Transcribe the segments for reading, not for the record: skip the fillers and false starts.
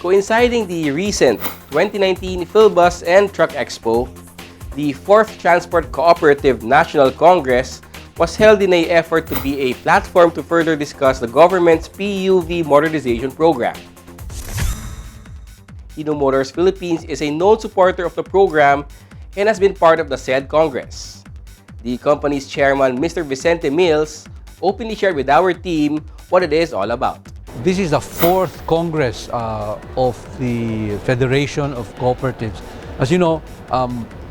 Coinciding the recent 2019 Philbus and Truck Expo, the 4th Transport Cooperative National Congress was held in an effort to be a platform to further discuss the government's PUV Modernization Program. Hino Motors Philippines is a known supporter of the program and has been part of the said Congress. The company's chairman, Mr. Vicente Mills, openly shared with our team what it is all about. This is the 4th Congress of the Federation of Cooperatives. As you know,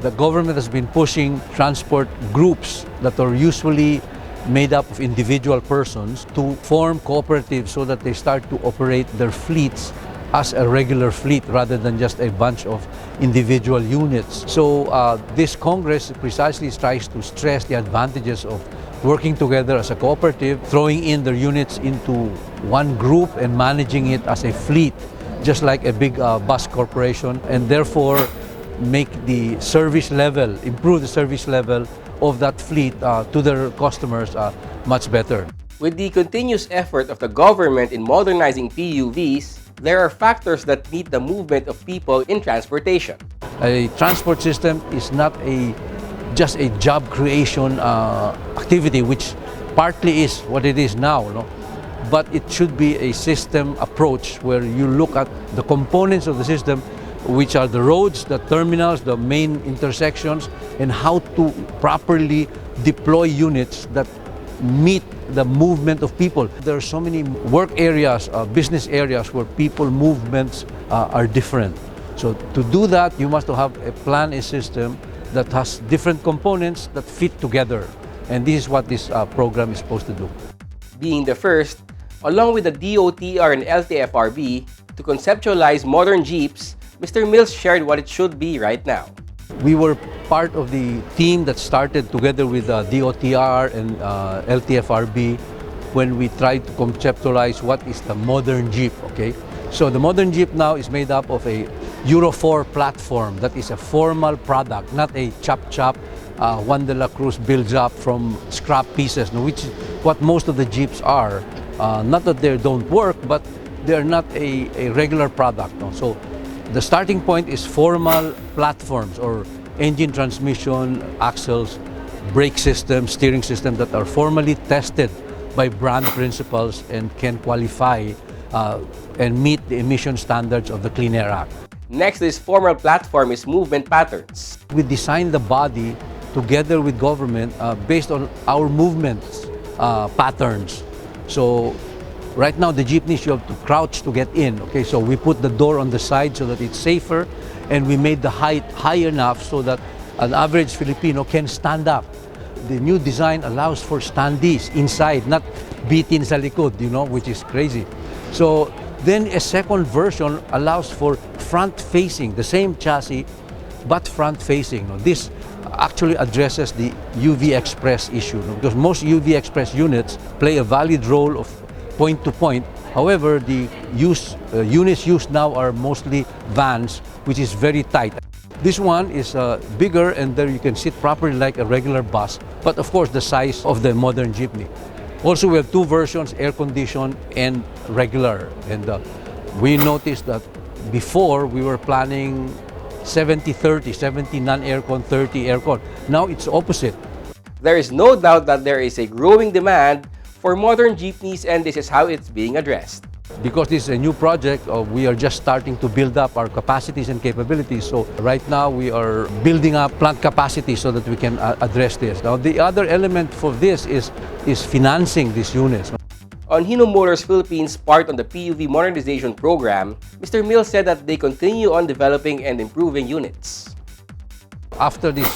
the government has been pushing transport groups that are usually made up of individual persons to form cooperatives so that they start to operate their fleets as a regular fleet rather than just a bunch of individual units. So this Congress precisely tries to stress the advantages of working together as a cooperative, throwing in their units into one group and managing it as a fleet, just like a big bus corporation, and therefore make the service level, improve the service level of that fleet to their customers much better. With the continuous effort of the government in modernizing PUVs, there are factors that meet the movement of people in transportation. A transport system is not just a job creation activity, which partly is what it is now, no? But it should be a system approach where you look at the components of the system, which are the roads, the terminals, the main intersections, and how to properly deploy units that meet the movement of people. There are so many work areas, business areas where people movements are different. So to do that, you must have a plan, a system that has different components that fit together. And this is what this program is supposed to do. Being the first, along with the DOTR and LTFRB, to conceptualize modern jeeps, Mr. Mills shared what it should be right now. We were part of the team that started together with DOTR and LTFRB when we tried to conceptualize what is the modern Jeep, okay? So the modern Jeep now is made up of a Euro 4 platform that is a formal product, not a chop-chop, Juan de la Cruz builds up from scrap pieces, no, which is what most of the Jeeps are. Not that they don't work, but they're not a regular product. No? So the starting point is formal platforms or engine, transmission, axles, brake system, steering system that are formally tested by brand principles and can qualify and meet the emission standards of the Clean Air Act. Next to this formal platform is movement patterns. We designed the body together with government based on our movements patterns. So right now, the jeepneys, you have to crouch to get in. Okay, so we put the door on the side so that it's safer, and we made the height high enough so that an average Filipino can stand up. The new design allows for standees inside, not bitin sa likod, you know, which is crazy. So then a second version allows for front-facing, the same chassis, but front-facing. This actually addresses the UV Express issue, because most UV Express units play a valid role of point to point. However, the units used now are mostly vans, which is very tight. This one is bigger, and there you can sit properly like a regular bus, but of course the size of the modern jeepney. Also, we have two versions, air-conditioned and regular. And we noticed that before we were planning 70-30, 70 non-aircon, 30 aircon. Now it's opposite. There is no doubt that there is a growing demand for modern jeepneys, and this is how it's being addressed. Because this is a new project, we are just starting to build up our capacities and capabilities. So right now we are building up plant capacity so that we can address this. Now the other element for this is financing these units. On Hino Motors Philippines' part on the PUV Modernization Program, Mr. Mills said that they continue on developing and improving units. After this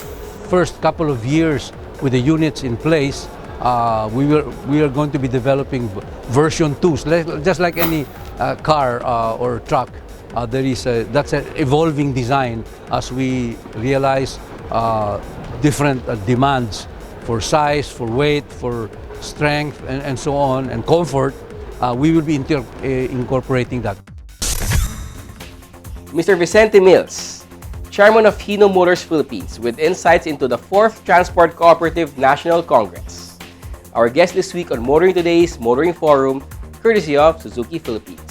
first couple of years with the units in place, we are going to be developing version 2. So just like any car or truck, that's an evolving design as we realize different demands for size, for weight, for strength, and so on, and comfort. We will be incorporating that. Mr. Vicente Mills, Chairman of Hino Motors Philippines, with insights into the 4th Transport Cooperative National Congress. Our guest this week on Motoring Today's Motoring Forum, courtesy of Suzuki Philippines.